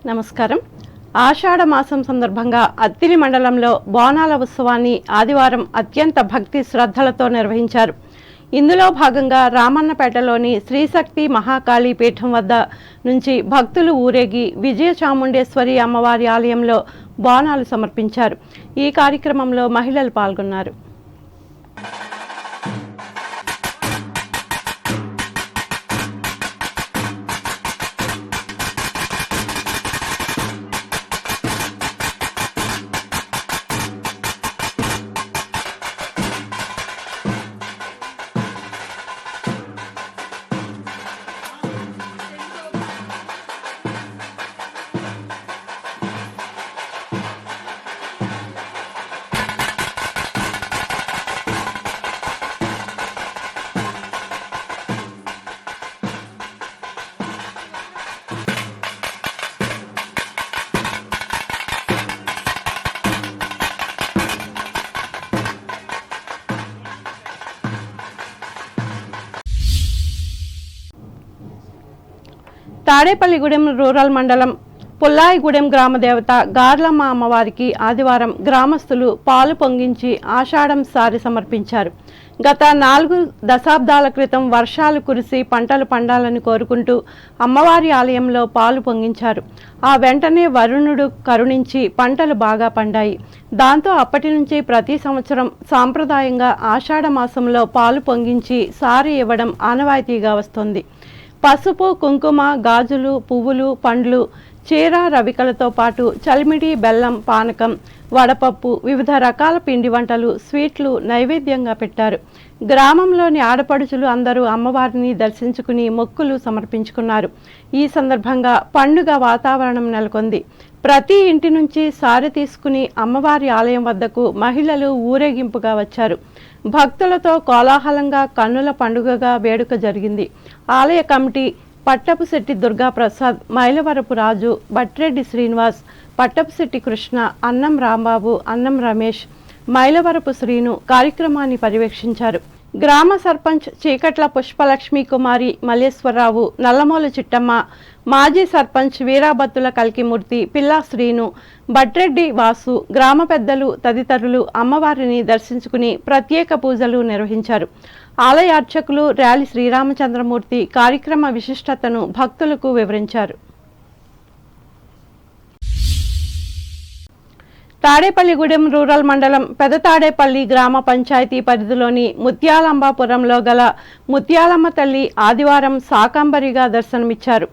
నమస్కారం. ఆషాఢ మాసం సందర్భంగా అత్తిలి మండలంలో బోనాల ఉత్సవాన్ని ఆదివారం అత్యంత భక్తి శ్రద్ధలతో నిర్వహించారు. ఇందులో భాగంగా రామన్నపేటలోని శ్రీశక్తి మహాకాళీ పీఠం వద్ద నుంచి భక్తులు ఊరేగి విజయ చాముండేశ్వరి అమ్మవారి ఆలయంలో బోనాలు సమర్పించారు. ఈ కార్యక్రమంలో మహిళలు పాల్గొన్నారు. తాడేపల్లిగూడెం రూరల్ మండలం పుల్లాయిగూడెం గ్రామ దేవత గార్లమ్మ అమ్మవారికి ఆదివారం గ్రామస్తులు పాలు పొంగించి ఆషాఢం సారి సమర్పించారు. గత 4 దశాబ్దాల క్రితం వర్షాలు కురిసి పంటలు పండాలని కోరుకుంటూ అమ్మవారి ఆలయంలో పాలు పొంగించారు. ఆ వెంటనే వరుణుడు కరుణించి పంటలు బాగా పండాయి. దాంతో అప్పటి నుంచి ప్రతి సంవత్సరం సాంప్రదాయంగా ఆషాఢ మాసంలో పాలు పొంగించి సారి ఇవ్వడం ఆనవాయితీగా వస్తోంది. పసుపు, కుంకుమ, గాజులు, పువ్వులు, పండ్లు, చీర, రవికలతో పాటు చలిమిడి, బెల్లం, పానకం, వడపప్పు, వివిధ రకాల పిండి వంటలు, స్వీట్లు నైవేద్యంగా పెట్టారు. గ్రామంలోని ఆడపడుచులు అందరూ అమ్మవారిని దర్శించుకుని మొక్కులు సమర్పించుకున్నారు. ఈ సందర్భంగా పండుగ వాతావరణం నెలకొంది. ప్రతి ఇంటి నుంచి సారె తీసుకుని అమ్మవారి ఆలయం వద్దకు మహిళలు ఊరేగింపుగా వచ్చారు. భక్తులతో కోలాహలంగా కన్నుల పండుగగా వేడుక జరిగింది. ఆలయ కమిటీ పట్టపుశెట్టి దుర్గాప్రసాద్, మైలవరపు రాజు, బట్రెడ్డి శ్రీనివాస్, పట్టపుశెట్టి కృష్ణ, అన్నం రాంబాబు, అన్నం రమేష్, మైలవరపు శ్రీను కార్యక్రమాన్ని పర్యవేక్షించారు. గ్రామ సర్పంచ్ చీకట్ల పుష్పలక్ష్మి కుమారి, మల్లేశ్వరరావు, నల్లమూల చిట్టమ్మ, మాజీ సర్పంచ్ వీరాబత్తుల కల్కిమూర్తి, పిల్లా శ్రీను, బట్రెడ్డి వాసు, గ్రామ పెద్దలు తదితరులు అమ్మవారిని దర్శించుకుని ప్రత్యేక పూజలు నిర్వహించారు. ఆలయ అర్చకులు ర్యాలి శ్రీరామచంద్రమూర్తి కార్యక్రమ విశిష్టతను భక్తులకు వివరించారు. తాడేపల్లిగూడెం రూరల్ మండలం పెదతాడేపల్లి గ్రామ పంచాయతీ పరిధిలోని ముత్యాలంబాపురంలో గల ముత్యాలమ్మ తల్లి ఆదివారం శాకంబరిగా దర్శనమిచ్చారు.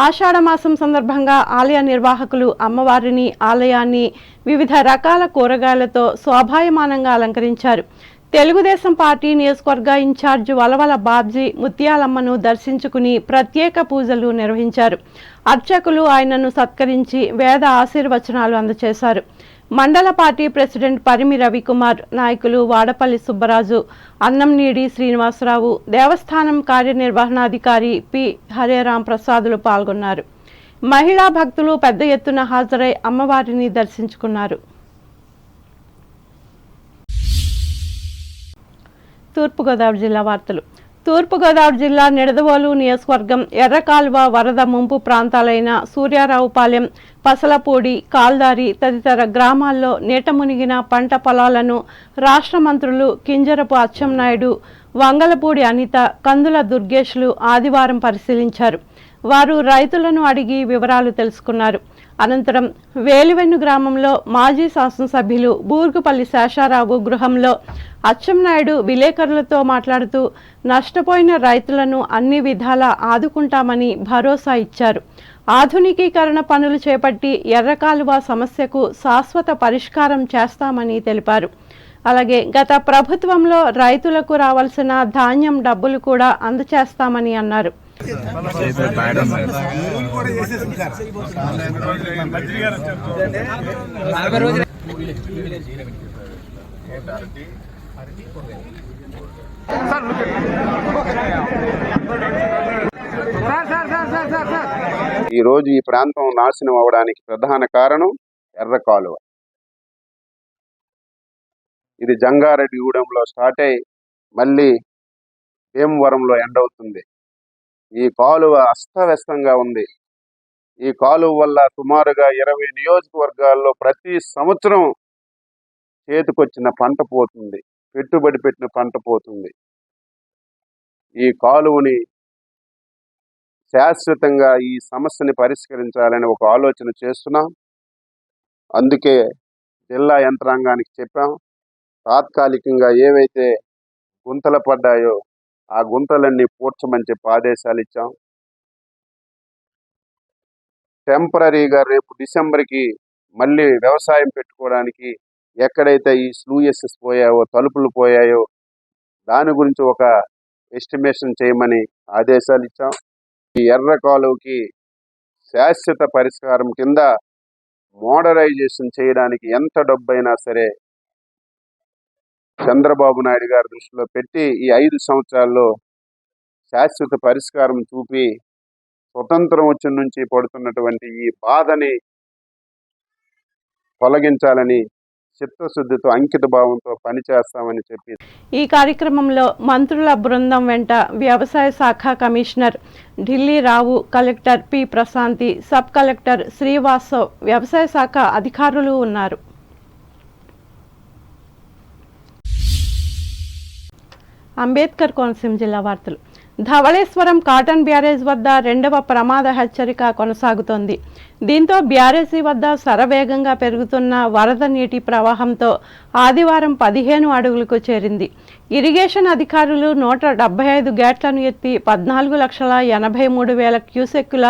ఆషాఢ మాసం సందర్భంగా ఆలయ నిర్వాహకులు అమ్మవారిని, ఆలయాన్ని వివిధ రకాల కూరగాయలతో శోభాయమానంగా అలంకరించారు. తెలుగుదేశం పార్టీ నియోజకవర్గ ఇన్ఛార్జ్ వలవల బాబ్జీ ముత్యాలమ్మను దర్శించుకుని ప్రత్యేక పూజలు నిర్వహించారు. అర్చకులు ఆయనను సత్కరించి వేద ఆశీర్వచనాలు అందజేశారు. మండల పార్టీ ప్రెసిడెంట్ పరిమి రవికుమార్, నాయకులు వాడపల్లి సుబ్బరాజు, అన్నంనీడి శ్రీనివాసరావు, దేవస్థానం కార్యనిర్వహణాధికారి పి హరేరాం ప్రసాదులు పాల్గొన్నారు. మహిళా భక్తులు పెద్ద ఎత్తున హాజరై అమ్మవారిని దర్శించుకున్నారు. తూర్పుగోదావరి జిల్లా వార్తలు. తూర్పుగోదావరి జిల్లా నిడదవోలు నియోజకవర్గం ఎర్రకాలువ వరద ముంపు ప్రాంతాలైన సూర్యారావుపాలెం, పసలపూడి, కాల్దారి తదితర గ్రామాల్లో నీట మునిగిన పంట పొలాలను రాష్ట్ర మంత్రులు కింజరపు అచ్చెన్నాయుడు, వంగలపూడి అనిత, కందుల దుర్గేష్లు ఆదివారం పరిశీలించారు. వారు రైతులను అడిగి వివరాలు తెలుసుకున్నారు. అనంతరం వేలివెన్ను గ్రామంలో మాజీ శాసనసభ్యులు బూర్గుపల్లి శేషారావు గృహంలో అచ్చెన్నాయుడు విలేకరులతో మాట్లాడుతూ నష్టపోయిన రైతులను అన్ని విధాలా ఆదుకుంటామని భరోసా ఇచ్చారు. ఆధునికీకరణ పనులు చేపట్టి ఎర్రకాలువ సమస్యకు శాశ్వత పరిష్కారం చేస్తామని తెలిపారు. అలాగే గత ప్రభుత్వంలో రైతులకు రావాల్సిన ధాన్యం డబ్బులు కూడా అందచేస్తామని అన్నారు. ఈ రోజు ఈ ప్రాంతం నాశనం అవడానికి ప్రధాన కారణం ఎర్ర కాలువ. ఇది జంగారెడ్డిగూడెంలో స్టార్ట్ అయ్యి మళ్ళీ భీమవరంలో ఎండ్ అవుతుంది. ఈ కాలువ అస్తవ్యస్తంగా ఉంది. ఈ కాలువ వల్ల సుమారుగా 20 నియోజకవర్గాల్లో ప్రతి సంవత్సరం చేతికొచ్చిన పంట పోతుంది, పెట్టుబడి పెట్టిన పంట పోతుంది. ఈ కాలువని శాశ్వతంగా ఈ సమస్యని పరిష్కరించాలని ఒక ఆలోచన చేస్తున్నాం. అందుకే జిల్లా యంత్రాంగానికి చెప్పాం, తాత్కాలికంగా ఏవైతే గుంతలు పడ్డాయో ఆ గుంతలన్నీ పూడ్చమని చెప్పి ఆదేశాలు ఇచ్చాం. టెంపరీగా రేపు డిసెంబర్కి మళ్ళీ వ్యవసాయం పెట్టుకోవడానికి ఎక్కడైతే ఈ స్లూయెసెస్ పోయాయో, తలుపులు పోయాయో దాని గురించి ఒక ఎస్టిమేషన్ చేయమని ఆదేశాలు ఇచ్చాం. ఈ ఎర్ర కాలువకి శాశ్వత పరిష్కారం కింద మోడరైజేషన్ చేయడానికి ఎంత డబ్బైనా సరే చంద్రబాబు నాయుడు గారి దృష్టిలో పెట్టి ఈ 5 సంవత్సరాల్లో శాశ్వత పరిష్కారం చూపి స్వతంత్రం వచ్చిన నుంచి పడుతున్నటువంటి ఈ బాధని తొలగించాలని చిత్తశుద్ధితో అంకిత భావంతో పనిచేస్తామని చెప్పి ఈ కార్యక్రమంలో మంత్రుల బృందం వెంట వ్యవసాయ శాఖ commissioner Delhi Rao, collector P Prashanti, sub collector Srivastav, వ్యవసాయ శాఖ అధికారులు ఉన్నారు. అంబేద్కర్ కోనసీమ జిల్లా వార్తలు. ధవళేశ్వరం కాటన్ బ్యారేజ్ వద్ద 2వ ప్రమాద హెచ్చరిక కొనసాగుతోంది. దీంతో బ్యారేజీ వద్ద శరవేగంగా పెరుగుతున్న వరద నీటి ప్రవాహంతో ఆదివారం 15 అడుగులకు చేరింది. ఇరిగేషన్ అధికారులు 175 గేట్లను ఎత్తి 14,83,000 క్యూసెక్కుల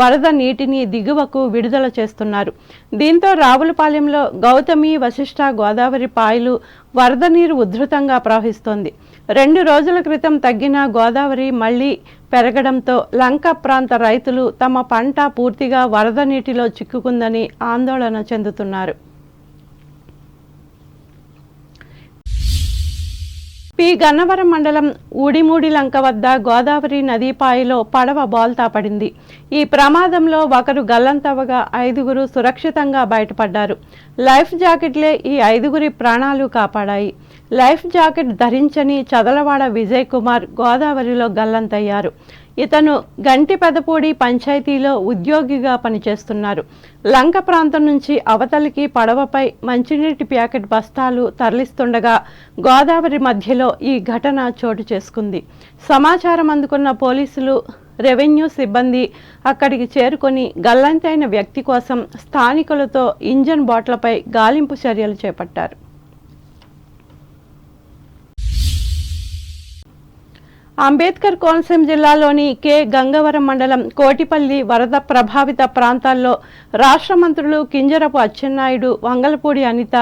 వరద నీటిని దిగువకు విడుదల చేస్తున్నారు. దీంతో రావులపాలెంలో గౌతమి, వశిష్ట గోదావరి పాయలు వరద నీరు ఉధృతంగా ప్రవహిస్తోంది. 2 రోజుల క్రితం తగ్గిన గోదావరి మళ్లీ పెరగడంతో లంక ప్రాంత రైతులు తమ పంట పూర్తిగా వరద నీటిలో చిక్కుకుందని ఆందోళన చెందుతున్నారు. పి గన్నవరం మండలం ఊడిమూడి లంక వద్ద గోదావరి నదీపాయలో పడవ బోల్తా పడింది. ఈ ప్రమాదంలో ఒకరు గల్లంతవగా 5గురు సురక్షితంగా బయటపడ్డారు. లైఫ్ జాకెట్లే ఈ 5గురి ప్రాణాలు కాపాడాయి. లైఫ్ జాకెట్ ధరించని చదలవాడ విజయ్ కుమార్ గోదావరిలో గల్లంతయ్యారు. ఇతను గంటి పెదపూడి పంచాయతీలో ఉద్యోగిగా పనిచేస్తున్నారు. లంక ప్రాంతం నుంచి అవతలికి పడవపై మంచినీటి ప్యాకెట్ బస్తాలు తరలిస్తుండగా గోదావరి మధ్యలో ఈ ఘటన చోటు చేసుకుంది. సమాచారం అందుకున్న పోలీసులు, రెవెన్యూ సిబ్బంది అక్కడికి చేరుకొని గల్లంతైన వ్యక్తి కోసం స్థానికులతో ఇంజన్ బోట్లపై గాలింపు చర్యలు చేపట్టారు. అంబేద్కర్ కోనసీమ జిల్లాలోని కె గంగవరం మండలం కోటిపల్లి వరద ప్రభావిత ప్రాంతాల్లో రాష్ట్ర మంత్రులు కింజరపు అచ్చెన్నాయుడు, వంగలపూడి అనిత,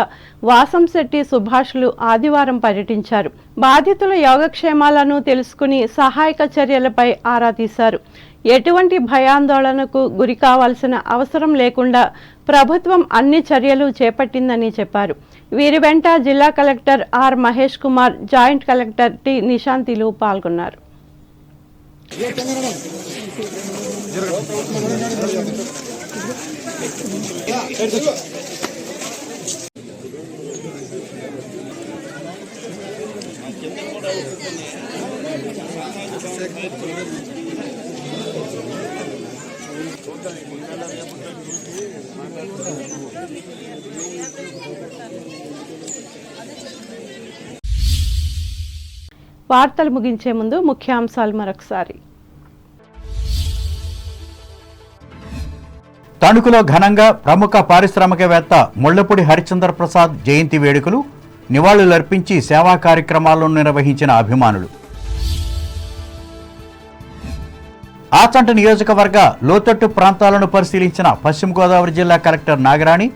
వాసంశెట్టి సుభాష్లు ఆదివారం పర్యటించారు. బాధితుల యోగక్షేమాలను తెలుసుకుని సహాయక చర్యలపై ఆరా తీశారు. ఎటువంటి భయాందోళనకు గురి కావాల్సిన అవసరం లేకుండా ప్రభుత్వం అన్ని చర్యలు చేపట్టిందని చెప్పారు. వీరి వెంట జిల్లా collector R Mahesh Kumar, joint collector T నిశాంతిలు పాల్గొన్నారు. వార్తలు ముగించే ముందు ముఖ్యాంశాలు మరొకసారి. తణుకులో ఘనంగా ప్రముఖ పారిశ్రామికవేత్త ముళ్లపూడి హరిచంద్ర ప్రసాద్ జయంతి వేడుకలు, నివాళులర్పించి సేవా కార్యక్రమాలను నిర్వహించిన అభిమానులు. ఆచంట నియోజకవర్గ లోతట్టు ప్రాంతాలను పరిశీలించిన పశ్చిమ గోదావరి జిల్లా కలెక్టర్ నాగరాణి,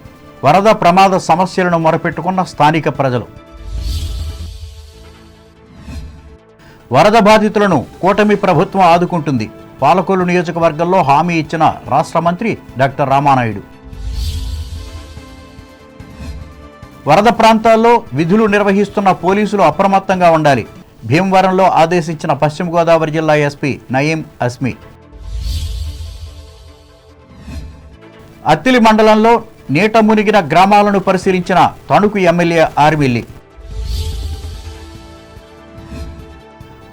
వరద ప్రమాద సమస్యలను మొరపెట్టుకున్న స్థానిక ప్రజలు. వరద బాధితులను కూటమి ప్రభుత్వం ఆదుకుంటుంది, పాలకొల్లు నియోజకవర్గంలో హామీ ఇచ్చిన రాష్ట్ర మంత్రి డాక్టర్ రామానాయుడు. వరద ప్రాంతాల్లో విధులు నిర్వహిస్తున్న పోలీసులు అప్రమత్తంగా ఉండాలి, భీమవరంలో ఆదేశించిన పశ్చిమ గోదావరి జిల్లా ఎస్పీ నయీం అస్మి. అత్తిలి మండలంలో నీట మునిగిన గ్రామాలను పరిశీలించిన తణుకు ఎమ్మెల్యే ఆర్మిల్లి.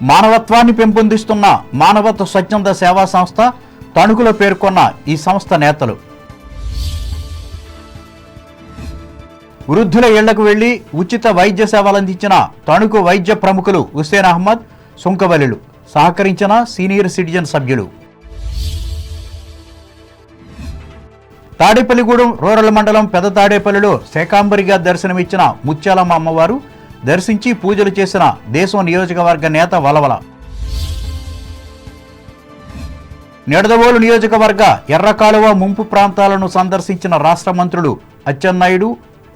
మానవత్వాన్ని పెంపొందిస్తున్న మానవత్వ స్వచ్ఛంద సేవా సంస్థ తణుకులో పేర్కొన్న ఈ సంస్థ నేతలు. వృద్ధుల ఇళ్లకు వెళ్లి ఉచిత వైద్య సేవలు అందించిన తణుకు వైద్య ప్రముఖులు హుస్సేన్ అహ్మద్, సుంకవల్లిలు, సహకరించిన సీనియర్ సిటిజన్ సభ్యులు. తాడేపల్లిగూడెం రూరల్ మండలం పెద్ద తాడేపల్లిలో శాకాంబరిగా దర్శనమిచ్చిన ముత్యాలమ్మ అమ్మవారు దర్శించి పూజలు చేసిన దేశం నియోజకవర్గ నేత వలవల. నిడదవోలు నియోజకవర్గ ఎర్రకాలువ ముంపు ప్రాంతాలను సందర్శించిన రాష్ట్ర మంత్రులు అచ్చెన్నాయుడు,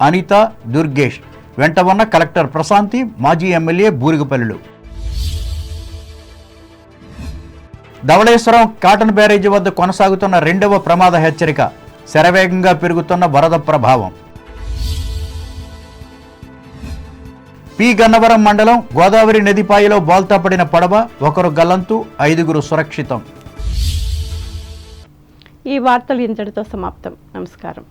అనిత, దుర్గేష్, వెంట ఉన్న కలెక్టర్ ప్రశాంతి, మాజీ ఎమ్మెల్యే బూరిగపల్లిలు. ధవళేశ్వరం కాటన్ బ్యారేజీ వద్ద కొనసాగుతున్న 2వ ప్రమాద హెచ్చరిక, శరవేగంగా పెరుగుతున్న వరద ప్రభావం. పి గన్నవరం మండలం గోదావరి నదిపాయలో బోల్తా పడిన పడవ, 1 గల్లంతు, 5 సురక్షితం. ఈ వార్తలు ఇంతటితో సమాప్తం. నమస్కారం.